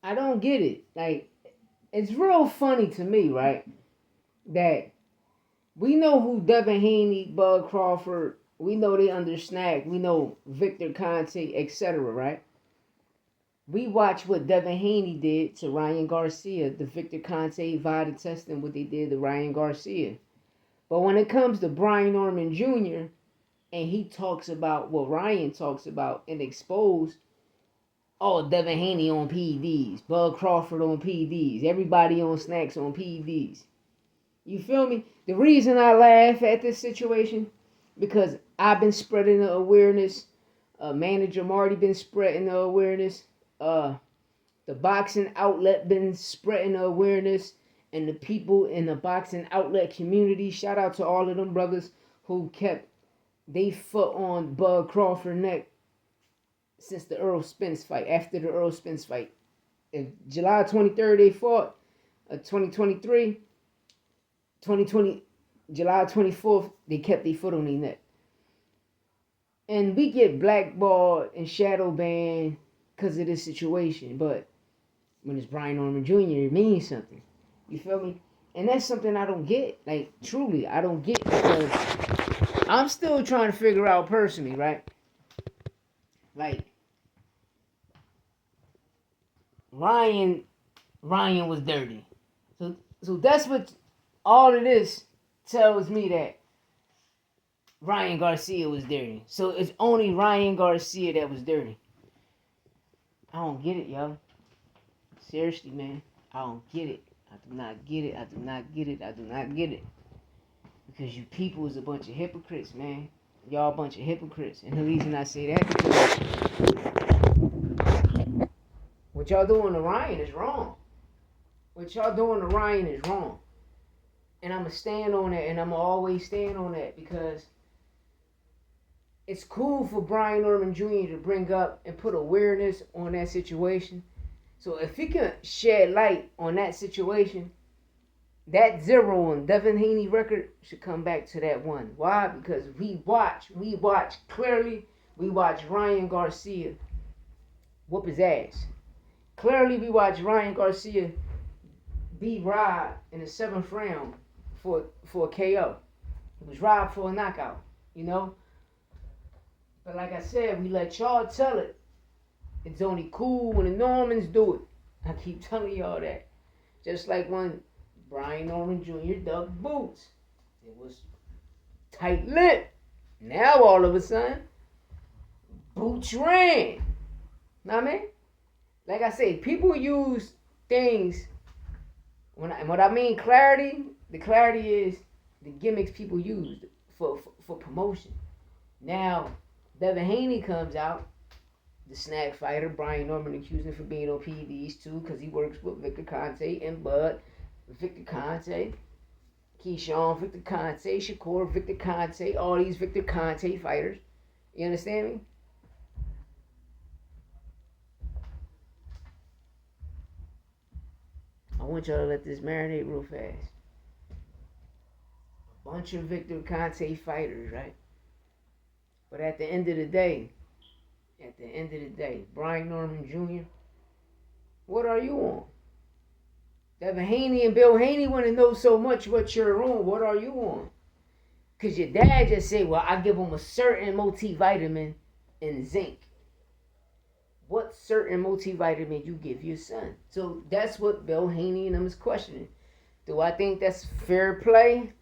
I don't get it. Like, it's real funny to me, right? That we know who Devin Haney, Bud Crawford, we know they under snack, we know Victor Conte, etc., right? We watch what Devin Haney did to Ryan Garcia, the Victor Conte VADA testing, what they did to Ryan Garcia. But when it comes to Brian Norman Jr., and he talks about what Ryan talks about and exposed, oh, Devin Haney on PEDs, Bud Crawford on PEDs, everybody on snacks on PEDs. You feel me? The reason I laugh at this situation, because I've been spreading the awareness. Manager Marty been spreading the awareness. The boxing outlet been spreading the awareness, and the people in the boxing outlet community. Shout out to all of them brothers who kept they foot on Bud Crawford neck since the Earl Spence fight. After the Earl Spence fight, in July 23rd they fought. 2023, 2020, July 24th they kept their foot on their neck. And we get blackballed and shadow banned because of this situation. But when it's Brian Norman Jr., it means something. You feel me? And that's something I don't get. Like, truly, I don't get, because I'm still trying to figure out personally, right? Like, Ryan was dirty. So that's what all of this tells me, that Ryan Garcia was dirty. So it's only Ryan Garcia that was dirty. I don't get it, yo. Seriously, man. I don't get it. I do not get it. I do not get it. I do not get it. Because you people is a bunch of hypocrites, man. Y'all a bunch of hypocrites. And the reason I say that, because what y'all doing to Ryan is wrong. What y'all doing to Ryan is wrong. And I'm going to stand on that, and I'm going to always stand on that, because it's cool for Brian Norman Jr. to bring up and put awareness on that situation. So if he can shed light on that situation, that 0 on Devin Haney record should come back to that 1. Why? Because we watch clearly, we watch Ryan Garcia whoop his ass. Clearly, we watch Ryan Garcia beat Rob in the 7th round for a KO. It was Rob for a knockout, you know? But like I said, we let y'all tell it. It's only cool when the Normans do it. I keep telling y'all that. Just like when Brian Norman Jr. dug Boots. It was tight-lipped. Now all of a sudden, Boots ran. Know what I mean? Like I say, people use things. When I mean clarity, the clarity is the gimmicks people use for promotion. Now, Devin Haney comes out, the snack fighter. Brian Norman accused him for being on PEDs too, because he works with Victor Conte and Bud. Victor Conte, Keyshawn, Victor Conte, Shakur, Victor Conte, all these Victor Conte fighters. You understand me? I want y'all to let this marinate real fast. A bunch of Victor Conte fighters, right? But at the end of the day, Brian Norman Jr., what are you on? Devin Haney and Bill Haney want to know so much what you're on. What are you on? Because your dad just said, well, I give him a certain multivitamin and zinc. What certain multivitamin you give your son? So that's what Bill Haney and them is questioning. Do I think that's fair play?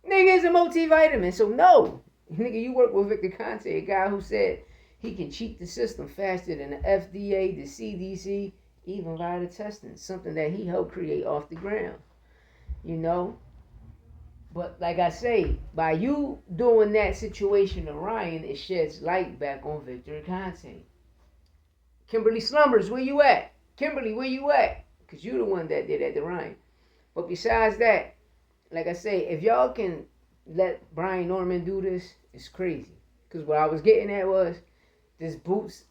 Nigga, it's a multivitamin, so no. Nigga, you work with Victor Conte, a guy who said he can cheat the system faster than the FDA, the CDC, even via the testing. Something that he helped create off the ground. You know? But like I say, by you doing that situation to Ryan, it sheds light back on Victor Conte. Kimberly Slumbers, where you at? Kimberly, where you at? Because you the one that did that to Ryan. But besides that, like I say, if y'all can let Brian Norman do this, it's crazy. Because what I was getting at was, this Boots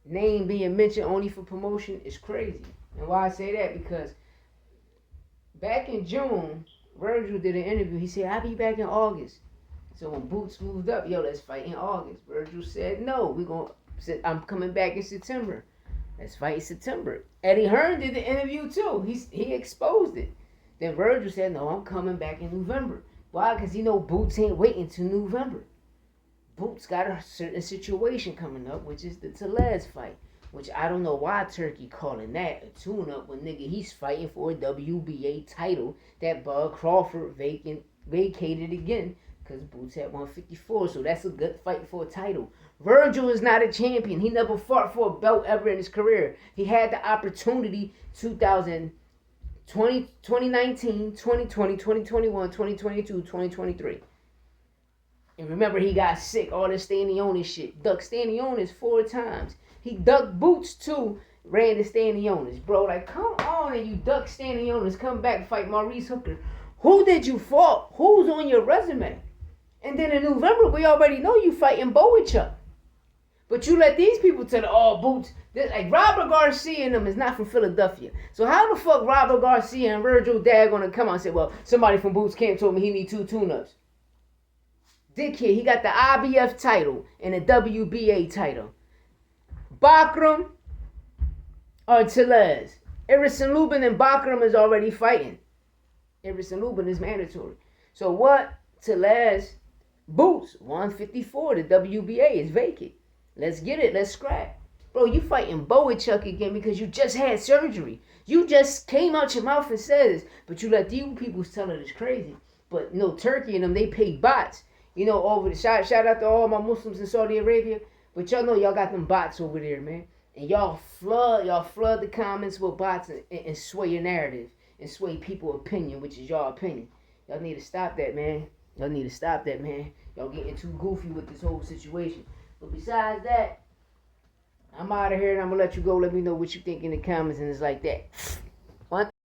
name being mentioned only for promotion is crazy. And why I say that, because back in June, Virgil did an interview. He said, I'll be back in August. So when Boots moved up, yo, let's fight in August. Virgil said, no, I'm coming back in September. Let's fight in September. Eddie Hearn did the interview too. He exposed it. Then Virgil said, no, I'm coming back in November. Why? Because he know Boots ain't waiting till November. Boots got a certain situation coming up, which is the Tellez fight. Which I don't know why Turkey calling that a tune-up when nigga he's fighting for a WBA title that Bud Crawford vacated again because Boots at 154. So that's a good fight for a title. Virgil is not a champion. He never fought for a belt ever in his career. He had the opportunity 2020, 2019, 2020, 2021, 2022, 2023. And remember, he got sick, all this Stanionis shit. Duck Stanionis 4 times. He ducked Boots too, ran the Stanionis. Bro, like, come on and you duck Stanionis, come back and fight Maurice Hooker. Who did you fight? Who's on your resume? And then in November, we already know you fighting Bowichuk. But you let these people tell Boots, like Robert Garcia and them is not from Philadelphia. So how the fuck Robert Garcia and Virgil Dag gonna come out and say, well, somebody from Boots Camp told me he need 2 tune-ups. Dickhead, he got the IBF title and the WBA title. Bakram or Tellez. Irison Lubin and Bakram is already fighting. Irison Lubin is mandatory. So what? Tellez, Boots, 154. The WBA is vacant. Let's get it. Let's scrap. Bro, you fighting Bowichuk again because you just had surgery. You just came out your mouth and said this, but you let these people tell it it's crazy. But no, Turkey and them, they pay bots. You know, over the shout out to all my Muslims in Saudi Arabia. But y'all know y'all got them bots over there, man. And y'all flood the comments with bots and sway your narrative and sway people's opinion, which is y'all opinion. Y'all need to stop that, man. Y'all getting too goofy with this whole situation. But besides that, I'm out of here and I'm gonna let you go. Let me know what you think in the comments and it's like that.